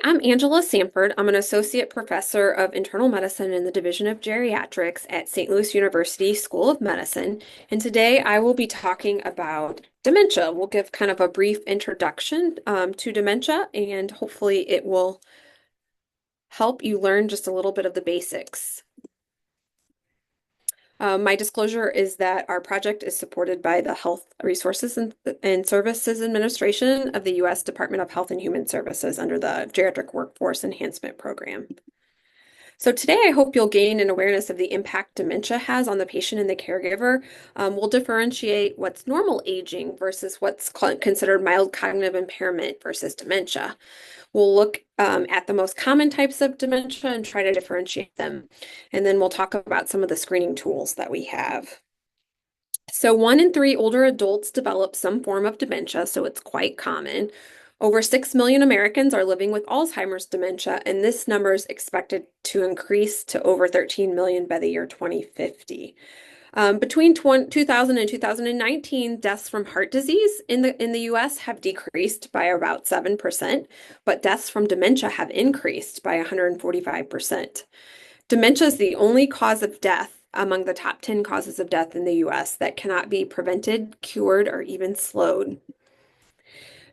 I'm Angela Sanford. I'm an associate professor of internal medicine in the Division of Geriatrics at St. Louis University School of Medicine. And today I will be talking about dementia. We'll give kind of a brief introduction to dementia, and hopefully it will help you learn just a little bit of the basics. My disclosure is that our project is supported by the Health Resources and Services Administration of the U.S. Department of Health and Human Services under the Geriatric Workforce Enhancement Program. So today I hope you'll gain an awareness of the impact dementia has on the patient and the caregiver. We'll differentiate what's normal aging versus what's considered mild cognitive impairment versus dementia. We'll look at the most common types of dementia and try to differentiate them. And then we'll talk about some of the screening tools that we have. So 1 in 3 older adults develop some form of dementia, so it's quite common. Over 6 million Americans are living with Alzheimer's dementia, and this number is expected to increase to over 13 million by the year 2050. Between 2000 and 2019, deaths from heart disease in the US have decreased by about 7%, but deaths from dementia have increased by 145%. Dementia is the only cause of death among the top 10 causes of death in the US that cannot be prevented, cured, or even slowed.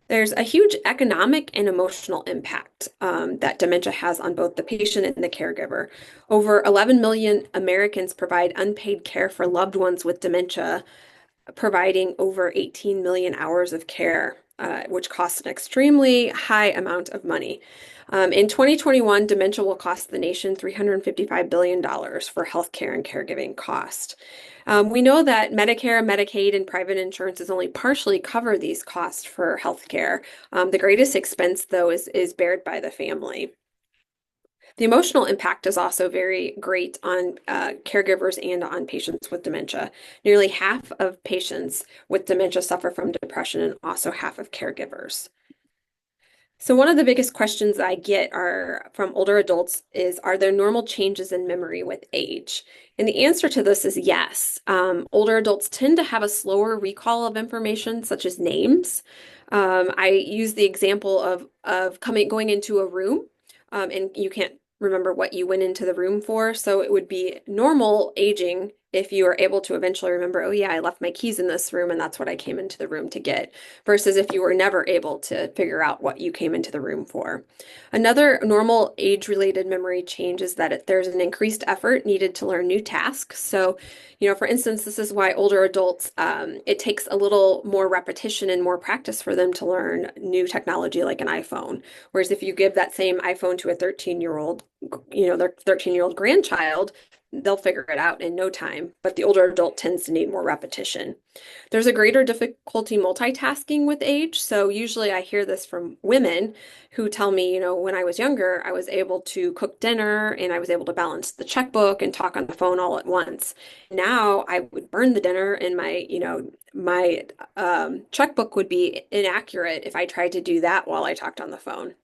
There's a huge economic and emotional impact that dementia has on both the patient and the caregiver. Over 11 million Americans provide unpaid care for loved ones with dementia, providing over 18 million hours of care, which costs an extremely high amount of money. In 2021, dementia will cost the nation $355 billion for healthcare and caregiving cost. We know that Medicare, Medicaid, and private insurances only partially cover these costs for healthcare. The greatest expense, though, is bared by the family. The emotional impact is also very great on caregivers and on patients with dementia. Nearly half of patients with dementia suffer from depression, and also half of caregivers. So one of the biggest questions I get are from older adults is, are there normal changes in memory with age? And the answer to this is yes. Older adults tend to have a slower recall of information, such as names. I use the example of going into a room, and you can't remember what you went into the room for. So it would be normal aging if you are able to eventually remember, oh yeah, I left my keys in this room and that's what I came into the room to get, versus if you were never able to figure out what you came into the room for. Another normal age-related memory change is that there's an increased effort needed to learn new tasks. So, for instance, this is why older adults, it takes a little more repetition and more practice for them to learn new technology like an iPhone. Whereas if you give that same iPhone to a 13-year-old, their 13-year-old grandchild, they'll figure it out in no time, but the older adult tends to need more repetition. There's a greater difficulty multitasking with age. So usually I hear this from women who tell me, when I was younger, I was able to cook dinner and I was able to balance the checkbook and talk on the phone all at once. Now I would burn the dinner and my checkbook would be inaccurate if I tried to do that while I talked on the phone.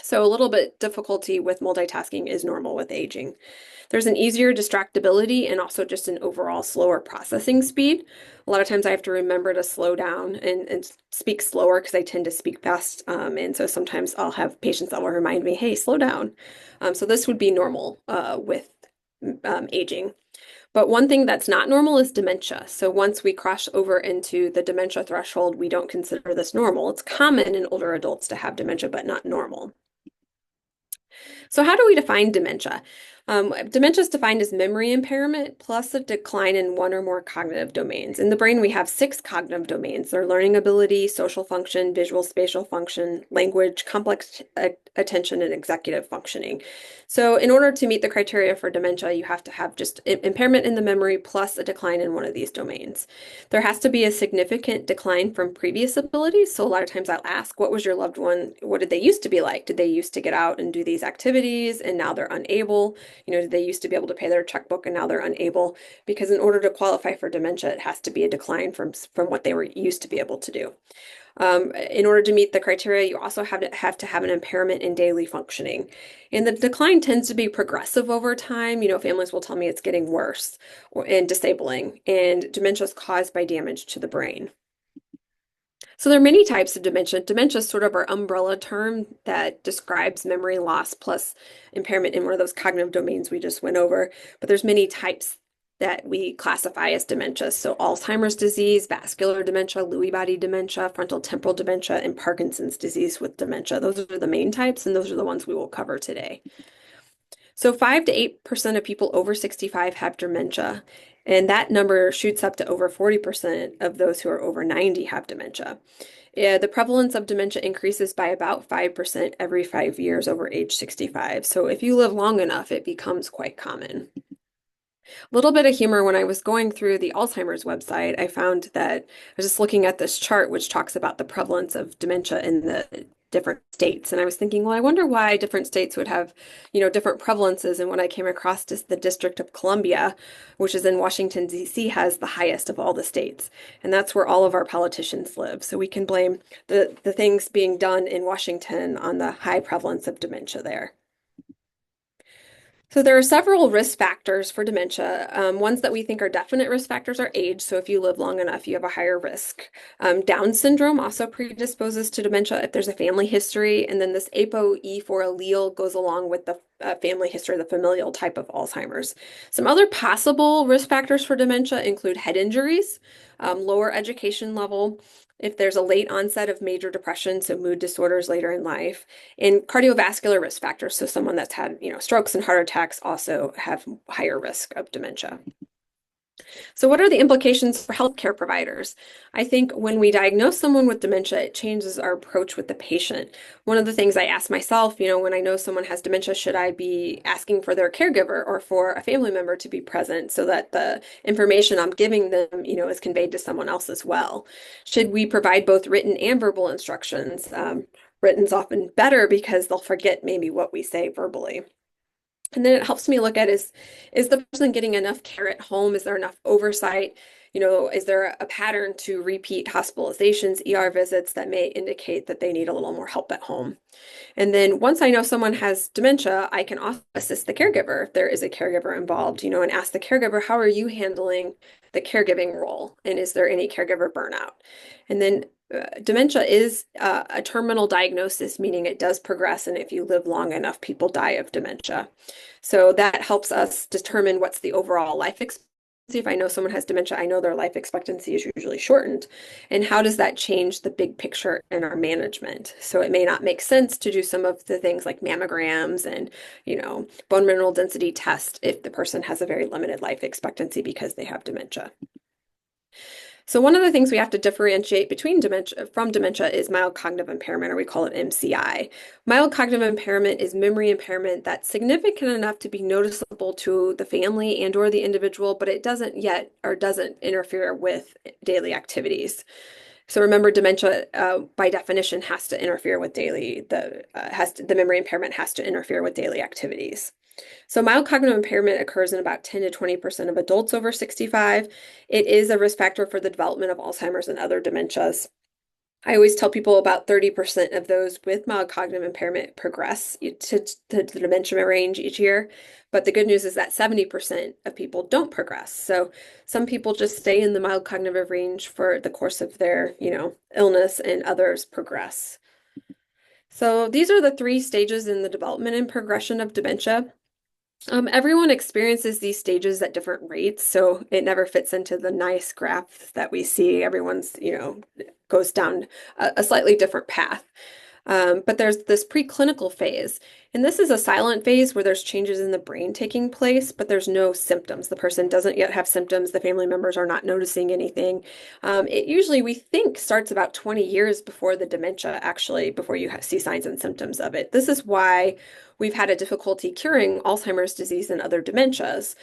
So a little bit difficulty with multitasking is normal with aging. There's an easier distractibility and also just an overall slower processing speed. A lot of times I have to remember to slow down and speak slower because I tend to speak fast. And so sometimes I'll have patients that will remind me, hey, slow down. So this would be normal with aging. But one thing that's not normal is dementia. So once we cross over into the dementia threshold, we don't consider this normal. It's common in older adults to have dementia, but not normal. So how do we define dementia? Dementia is defined as memory impairment plus a decline in one or more cognitive domains. In the brain, we have 6 cognitive domains. They're learning ability, social function, visual spatial function, language, complex attention, and executive functioning. So in order to meet the criteria for dementia, you have to have just impairment in the memory plus a decline in one of these domains. There has to be a significant decline from previous abilities. So a lot of times I'll ask, what was your loved one? What did they used to be like? Did they used to get out and do these activities and now they're unable? Did they used to be able to pay their checkbook and now they're unable? Because in order to qualify for dementia, it has to be a decline from what they were used to be able to do. In order to meet the criteria, you also have to have an impairment in daily functioning. And the decline tends to be progressive over time. Families will tell me it's getting worse and disabling, and dementia is caused by damage to the brain. So there are many types of dementia. Dementia is sort of our umbrella term that describes memory loss plus impairment in one of those cognitive domains we just went over. But there's many types that we classify as dementia. So Alzheimer's disease, vascular dementia, Lewy body dementia, frontal temporal dementia, and Parkinson's disease with dementia. Those are the main types, and those are the ones we will cover today. So 5 to 8% of people over 65 have dementia, and that number shoots up to over 40% of those who are over 90 have dementia. Yeah, the prevalence of dementia increases by about 5% every 5 years over age 65. So if you live long enough, it becomes quite common. A little bit of humor when I was going through the Alzheimer's website, I found that I was just looking at this chart which talks about the prevalence of dementia in the different states. And I was thinking, well, I wonder why different states would have, different prevalences. And when I came across just the District of Columbia, which is in Washington, D.C., has the highest of all the states. And that's where all of our politicians live. So we can blame the things being done in Washington on the high prevalence of dementia there. So there are several risk factors for dementia. Ones that we think are definite risk factors are age. So if you live long enough, you have a higher risk. Down syndrome also predisposes to dementia if there's a family history. And then this ApoE4 allele goes along with the family history, the familial type of Alzheimer's. Some other possible risk factors for dementia include head injuries, lower education level, if there's a late onset of major depression, so mood disorders later in life, and cardiovascular risk factors. So someone that's had, strokes and heart attacks also have higher risk of dementia. So what are the implications for healthcare providers? I think when we diagnose someone with dementia, it changes our approach with the patient. One of the things I ask myself, when I know someone has dementia, should I be asking for their caregiver or for a family member to be present so that the information I'm giving them, is conveyed to someone else as well? Should we provide both written and verbal instructions? Written's often better because they'll forget maybe what we say verbally. And then it helps me look at is the person getting enough care at home? Is there enough oversight? Is there a pattern to repeat hospitalizations, ER visits that may indicate that they need a little more help at home? And then once I know someone has dementia, I can also assist the caregiver if there is a caregiver involved, and ask the caregiver, how are you handling the caregiving role? And is there any caregiver burnout? And then dementia is a terminal diagnosis, meaning it does progress. And if you live long enough, people die of dementia. So that helps us determine what's the overall life expectancy. If I know someone has dementia, I know their life expectancy is usually shortened. And how does that change the big picture in our management? So it may not make sense to do some of the things like mammograms and, bone mineral density test if the person has a very limited life expectancy because they have dementia. So one of the things we have to differentiate between dementia is mild cognitive impairment, or we call it MCI. Mild cognitive impairment is memory impairment that's significant enough to be noticeable to the family and or the individual, but it doesn't interfere with daily activities. So remember, dementia, by definition, has to interfere with the memory impairment has to interfere with daily activities. So mild cognitive impairment occurs in about 10 to 20% of adults over 65. It is a risk factor for the development of Alzheimer's and other dementias. I always tell people about 30% of those with mild cognitive impairment progress to the dementia range each year. But the good news is that 70% of people don't progress. So some people just stay in the mild cognitive range for the course of their, illness, and others progress. So these are the 3 stages in the development and progression of dementia. Everyone experiences these stages at different rates, so it never fits into the nice graph that we see. Everyone's, goes down a slightly different path. But there's this preclinical phase, and this is a silent phase where there's changes in the brain taking place, but there's no symptoms. The person doesn't yet have symptoms. The family members are not noticing anything. It usually, we think, starts about 20 years before the dementia, actually, before you see signs and symptoms of it. This is why we've had a difficulty curing Alzheimer's disease and other dementias,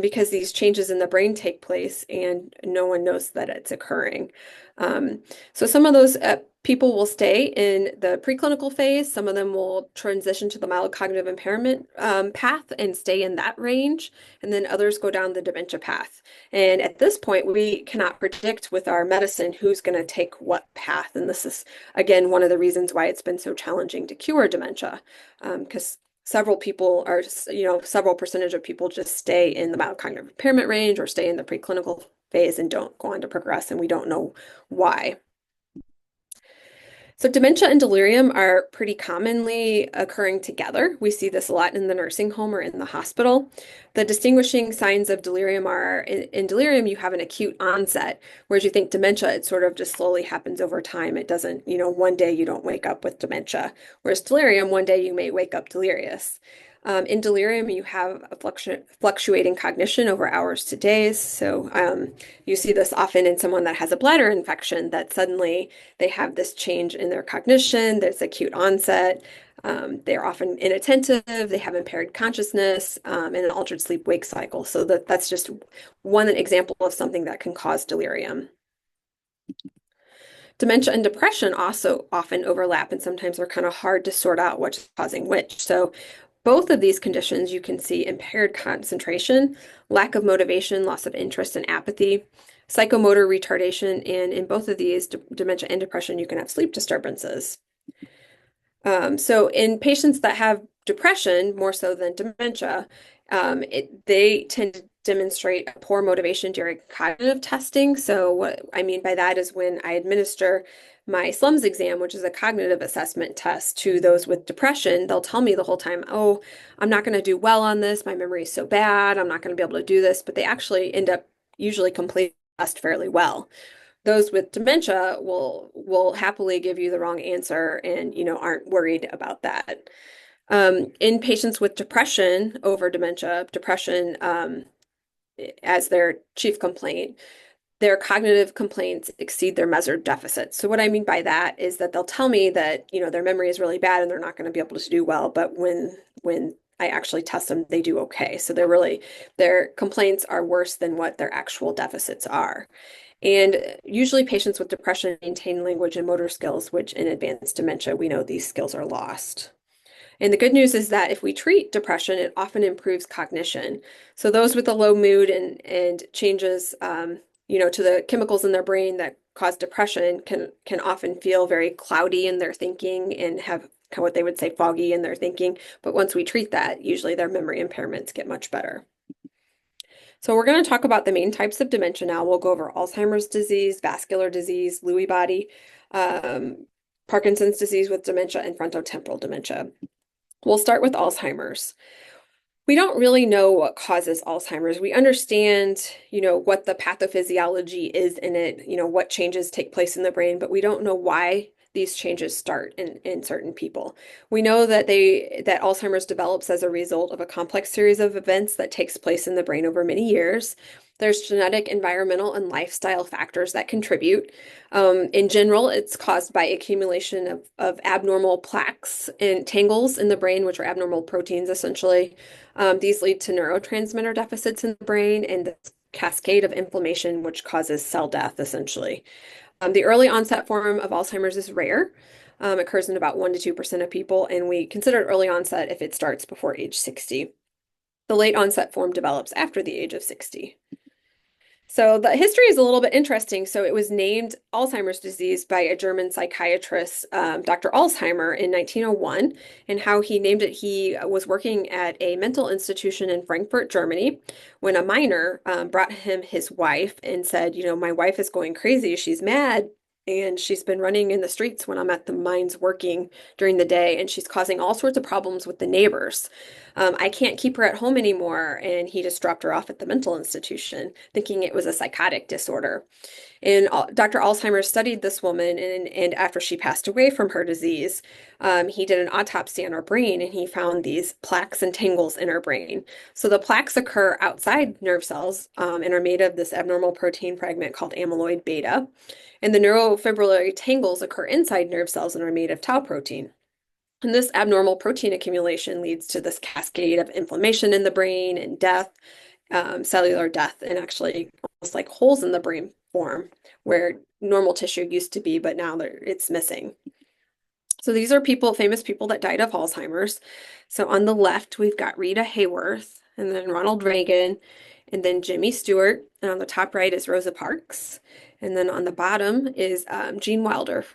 because these changes in the brain take place and no one knows that it's occurring. So some of those people will stay in the preclinical phase. Some of them will transition to the mild cognitive impairment path and stay in that range. And then others go down the dementia path. And at this point, we cannot predict with our medicine who's going to take what path. And this is, again, one of the reasons why it's been so challenging to cure dementia, because several percentage of people just stay in the mild cognitive impairment range or stay in the preclinical phase and don't go on to progress, and we don't know why. So dementia and delirium are pretty commonly occurring together. We see this a lot in the nursing home or in the hospital. The distinguishing signs of delirium are in delirium, you have an acute onset, whereas you think dementia, it sort of just slowly happens over time. It doesn't, one day you don't wake up with dementia, whereas delirium, one day you may wake up delirious. In delirium, you have a fluctuating cognition over hours to days. So you see this often in someone that has a bladder infection, that suddenly they have this change in their cognition. There's acute onset. They're often inattentive. They have impaired consciousness and an altered sleep-wake cycle. So that's just one example of something that can cause delirium. Dementia and depression also often overlap, and sometimes they're kind of hard to sort out what's causing which. So both of these conditions, you can see impaired concentration, lack of motivation, loss of interest, and apathy, psychomotor retardation, and in both of these, dementia and depression, you can have sleep disturbances. So in patients that have depression, more so than dementia, they tend to demonstrate a poor motivation during cognitive testing. So what I mean by that is when I administer my SLUMS exam, which is a cognitive assessment test, to those with depression, they'll tell me the whole time, oh, I'm not going to do well on this. My memory is so bad. I'm not going to be able to do this. But they actually end up usually completing the test fairly well. Those with dementia will happily give you the wrong answer and aren't worried about that. In patients with depression over dementia, depression as their chief complaint, their cognitive complaints exceed their measured deficits. So what I mean by that is that they'll tell me that their memory is really bad and they're not going to be able to do well, but when I actually test them, they do okay. So their complaints are worse than what their actual deficits are. And usually patients with depression maintain language and motor skills, which in advanced dementia, we know these skills are lost. And the good news is that if we treat depression, it often improves cognition. So those with a low mood and changes, to the chemicals in their brain that cause depression can often feel very cloudy in their thinking and have what they would say foggy in their thinking. But once we treat that, usually their memory impairments get much better. So we're going to talk about the main types of dementia now. We'll go over Alzheimer's disease, vascular disease, Lewy body, Parkinson's disease with dementia, and frontotemporal dementia. We'll start with Alzheimer's. We don't really know what causes Alzheimer's. We understand, what the pathophysiology is in it, what changes take place in the brain, but we don't know why these changes start in certain people. We know that Alzheimer's develops as a result of a complex series of events that takes place in the brain over many years. There's genetic, environmental, and lifestyle factors that contribute. In general, it's caused by accumulation of abnormal plaques and tangles in the brain, which are abnormal proteins, essentially. These lead to neurotransmitter deficits in the brain and the cascade of inflammation, which causes cell death, essentially. The early onset form of Alzheimer's is rare. Occurs in about 1 to 2% of people, and we consider early onset if it starts before age 60. The late onset form develops after the age of 60. So the history is a little bit interesting. So it was named Alzheimer's disease by a German psychiatrist, Dr. Alzheimer, in 1901. And how he named it, he was working at a mental institution in Frankfurt, Germany, when a miner brought him his wife and said, my wife is going crazy. She's mad. And she's been running in the streets when I'm at the mines working during the day, and she's causing all sorts of problems with the neighbors. I can't keep her at home anymore. And he just dropped her off at the mental institution, thinking it was a psychotic disorder. And Dr. Alzheimer studied this woman, and after she passed away from her disease, he did an autopsy on her brain, and he found these plaques and tangles in her brain. So the plaques occur outside nerve cells and are made of this abnormal protein fragment called amyloid beta. And the neurofibrillary tangles occur inside nerve cells and are made of tau protein. And this abnormal protein accumulation leads to this cascade of inflammation in the brain and death, cellular death, and actually almost like holes in the brain form where normal tissue used to be, but now it's missing. So these are famous people that died of Alzheimer's. So on the left, we've got Rita Hayworth, and then Ronald Reagan, and then Jimmy Stewart. And on the top right is Rosa Parks. And then on the bottom is Gene Wilder.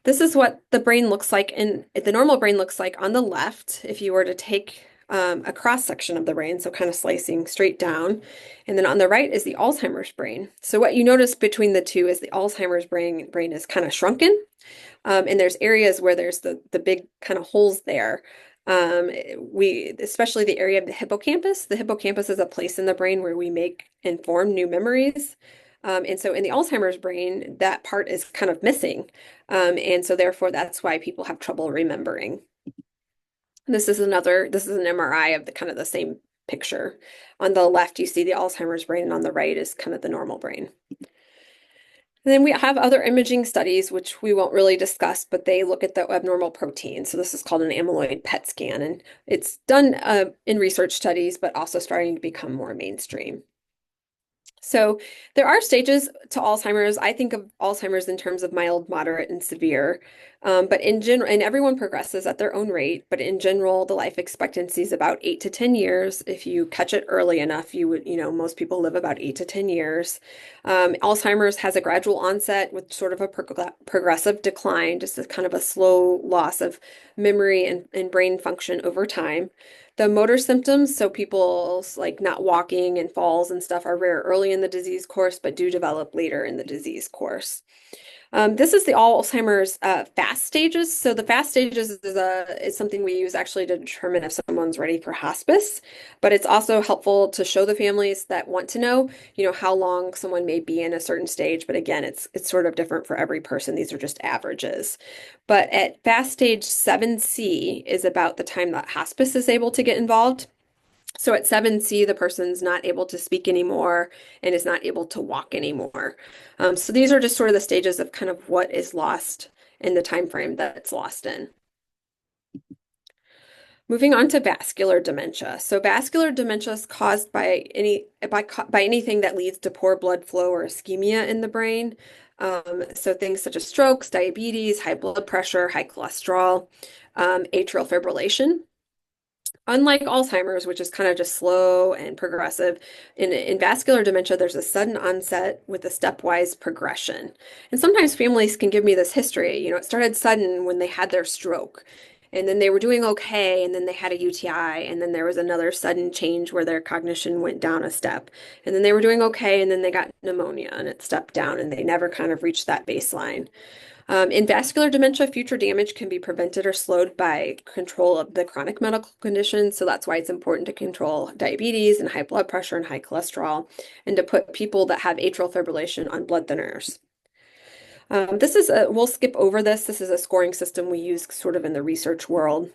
This is what the brain looks like, and the normal brain looks like on the left. If you were to take a cross section of the brain, so kind of slicing straight down. And then on the right is the Alzheimer's brain. So what you notice between the two is the Alzheimer's brain is kind of shrunken, and there's areas where there's the big kind of holes there. We especially the area of the hippocampus. The hippocampus is a place in the brain where we make and form new memories. And so in the Alzheimer's brain, that part is kind of missing. And so therefore that's why people have trouble remembering. This is an MRI of the kind of the same picture. On the left, you see the Alzheimer's brain, and on the right is kind of the normal brain. And then we have other imaging studies, which we won't really discuss, but they look at the abnormal protein. So this is called an amyloid PET scan, and it's done in research studies, but also starting to become more mainstream. So there are stages to Alzheimer's. I think of Alzheimer's in terms of mild, moderate, and severe. But in general, and everyone progresses at their own rate, but in general, the life expectancy is about 8 to 10 years. If you catch it early enough, most people live about 8 to 10 years. Alzheimer's has a gradual onset with sort of a progressive decline, just a kind of a slow loss of memory and brain function over time. The motor symptoms, so people's like not walking and falls and stuff are rare early in the disease course, but do develop later in the disease course. This is the Alzheimer's fast stages. So the fast stages is something we use actually to determine if someone's ready for hospice, but it's also helpful to show the families that want to know, how long someone may be in a certain stage. But again, it's sort of different for every person. These are just averages. But at fast stage 7C is about the time that hospice is able to get involved. So at 7C, the person's not able to speak anymore and is not able to walk anymore. So these are just sort of the stages of kind of what is lost in the time frame that it's lost in. Moving on to vascular dementia. So vascular dementia is caused by anything that leads to poor blood flow or ischemia in the brain. So things such as strokes, diabetes, high blood pressure, high cholesterol, atrial fibrillation. Unlike Alzheimer's, which is kind of just slow and progressive, in vascular dementia, there's a sudden onset with a stepwise progression. And sometimes families can give me this history. It started sudden when they had their stroke, and then they were doing okay, and then they had a UTI, and then there was another sudden change where their cognition went down a step. And then they were doing okay, and then they got pneumonia, and it stepped down, and they never kind of reached that baseline. In vascular dementia, future damage can be prevented or slowed by control of the chronic medical conditions. So that's why it's important to control diabetes and high blood pressure and high cholesterol, and to put people that have atrial fibrillation on blood thinners. We'll skip over this. This is a scoring system we use sort of in the research world.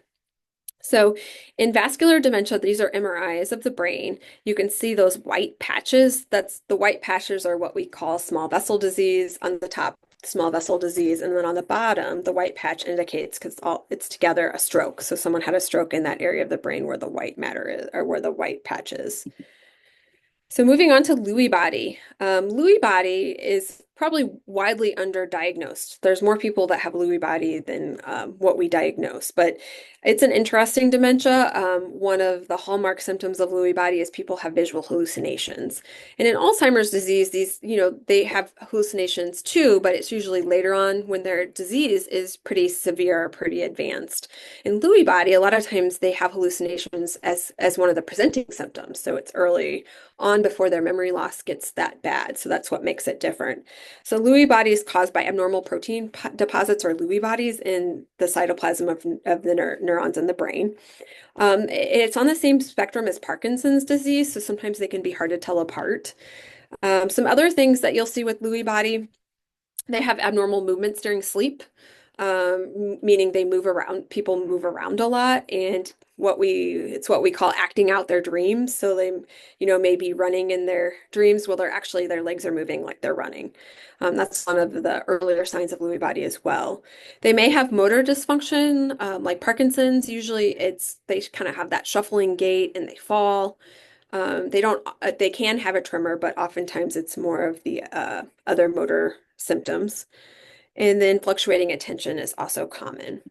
So in vascular dementia, these are MRIs of the brain. You can see those white patches. The white patches are what we call small vessel disease. On the top, small vessel disease, and then on the bottom, the white patch indicates because it's together a stroke. So someone had a stroke in that area of the brain where the white matter is, or where the white patch is. So moving on to Lewy body. Lewy body is probably widely underdiagnosed. There's more people that have Lewy body than what we diagnose, but it's an interesting dementia. One of the hallmark symptoms of Lewy body is people have visual hallucinations. And in Alzheimer's disease, they have hallucinations too, but it's usually later on when their disease is pretty severe, pretty advanced. In Lewy body, a lot of times they have hallucinations as one of the presenting symptoms. So it's early on before their memory loss gets that bad. So that's what makes it different. So Lewy body is caused by abnormal protein deposits or Lewy bodies in the cytoplasm of the neurons in the brain. It's on the same spectrum as Parkinson's disease, so sometimes they can be hard to tell apart. Some other things that you'll see with Lewy body, they have abnormal movements during sleep, meaning they move around, people move around a lot, and it's what we call acting out their dreams. So they, may be running in their dreams. Well, their legs are moving like they're running. That's one of the earlier signs of Lewy body as well. They may have motor dysfunction, like Parkinson's. Usually they kind of have that shuffling gait and they fall. They can have a tremor, but oftentimes it's more of the other motor symptoms. And then fluctuating attention is also common.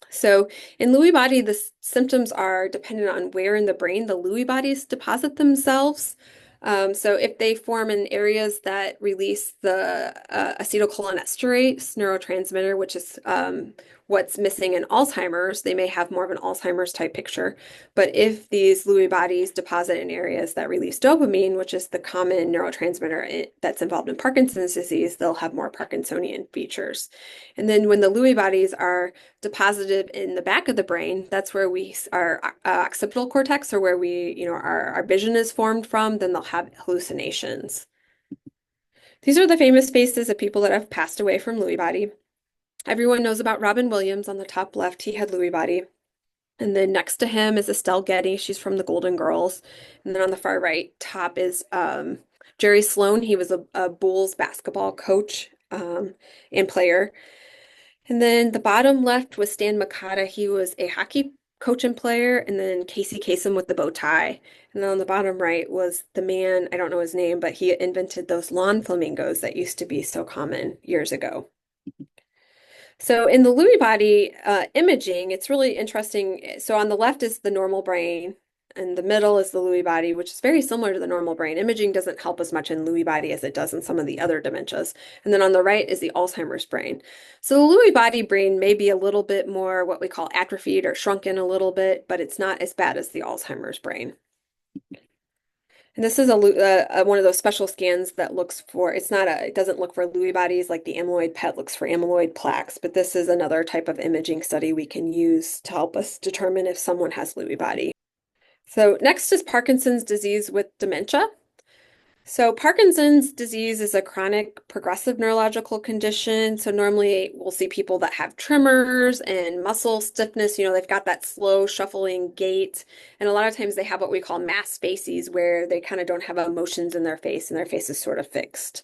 So in Lewy body, the symptoms are dependent on where in the brain the Lewy bodies deposit themselves. So if they form in areas that release the acetylcholinesterase neurotransmitter, which is what's missing in Alzheimer's, they may have more of an Alzheimer's type picture. But if these Lewy bodies deposit in areas that release dopamine, which is the common neurotransmitter that's involved in Parkinson's disease, they'll have more Parkinsonian features. And then when the Lewy bodies are deposited in the back of the brain, that's where our occipital cortex, or where our vision is formed from, then they'll have hallucinations. These are the famous faces of people that have passed away from Lewy body. Everyone knows about Robin Williams on the top left. He had Lewy body. And then next to him is Estelle Getty. She's from the Golden Girls. And then on the far right top is Jerry Sloan. He was a Bulls basketball coach and player. And then the bottom left was Stan Mikata. He was a hockey coach and player. And then Casey Kasem with the bow tie. And then on the bottom right was the man, I don't know his name, but he invented those lawn flamingos that used to be so common years ago. So in the Lewy body imaging, it's really interesting. So on the left is the normal brain, and the middle is the Lewy body, which is very similar to the normal brain. Imaging doesn't help as much in Lewy body as it does in some of the other dementias. And then on the right is the Alzheimer's brain. So the Lewy body brain may be a little bit more what we call atrophied or shrunken a little bit, but it's not as bad as the Alzheimer's brain. And this is one of those special scans that looks for, it doesn't look for Lewy bodies like the amyloid PET looks for amyloid plaques, but this is another type of imaging study we can use to help us determine if someone has Lewy body. So next is Parkinson's disease with dementia. So Parkinson's disease is a chronic progressive neurological condition. So normally we'll see people that have tremors and muscle stiffness. They've got that slow shuffling gait. And a lot of times they have what we call mass facies, where they kind of don't have emotions in their face and their face is sort of fixed.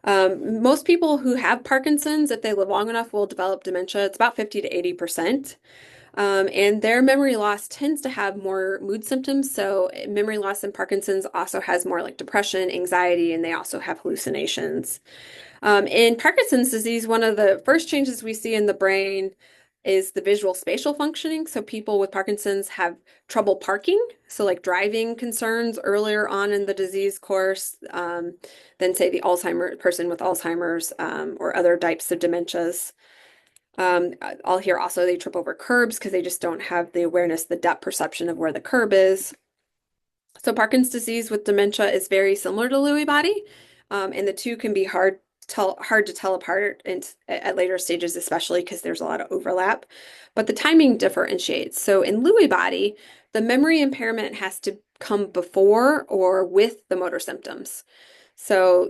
Most people who have Parkinson's, if they live long enough, will develop dementia. It's about 50 to 80%. And their memory loss tends to have more mood symptoms. So memory loss in Parkinson's also has more like depression, anxiety, and they also have hallucinations. In Parkinson's disease, one of the first changes we see in the brain is the visual spatial functioning. So people with Parkinson's have trouble parking, so like driving concerns earlier on in the disease course than say the person with Alzheimer's or other types of dementias. I'll hear also they trip over curbs because they just don't have the awareness, the depth perception of where the curb is. So Parkinson's disease with dementia is very similar to Lewy body, and the two can be hard to tell apart at later stages, especially because there's a lot of overlap. But the timing differentiates. So in Lewy body, the memory impairment has to come before or with the motor symptoms. So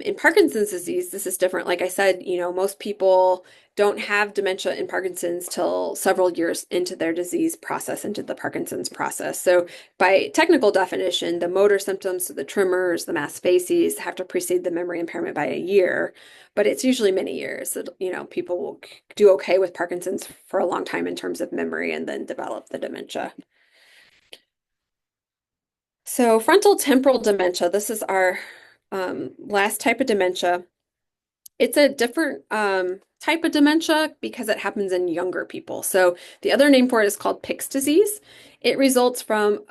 in Parkinson's disease, this is different. Like I said, most people don't have dementia in Parkinson's till several years into their disease process, into the Parkinson's process. So by technical definition, the motor symptoms, so the tremors, the mass facies, have to precede the memory impairment by a year, but it's usually many years. So, people will do okay with Parkinson's for a long time in terms of memory and then develop the dementia. So frontal temporal dementia, this is our last type of dementia. It's a different type of dementia because it happens in younger people. So the other name for it is called Pick's disease. It results from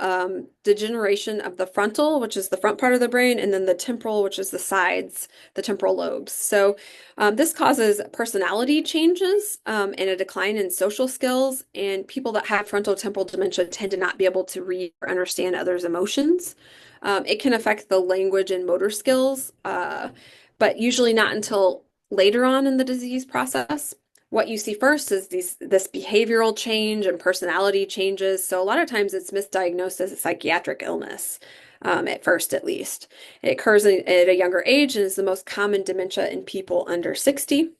degeneration of the frontal, which is the front part of the brain, and then the temporal, which is the sides, the temporal lobes. So this causes personality changes and a decline in social skills. And people that have frontal temporal dementia tend to not be able to read or understand others' emotions. It can affect the language and motor skills, but usually not until later on in the disease process. What you see first is this behavioral change and personality changes. So a lot of times it's misdiagnosed as a psychiatric illness, at first at least. It occurs at a younger age and is the most common dementia in people under 60.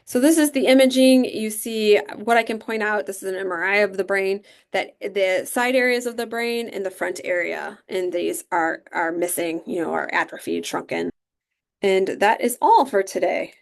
So this is the imaging. You see what I can point out. This is an MRI of the brain, that the side areas of the brain and the front area, and these are missing, are atrophied, shrunken. And that is all for today.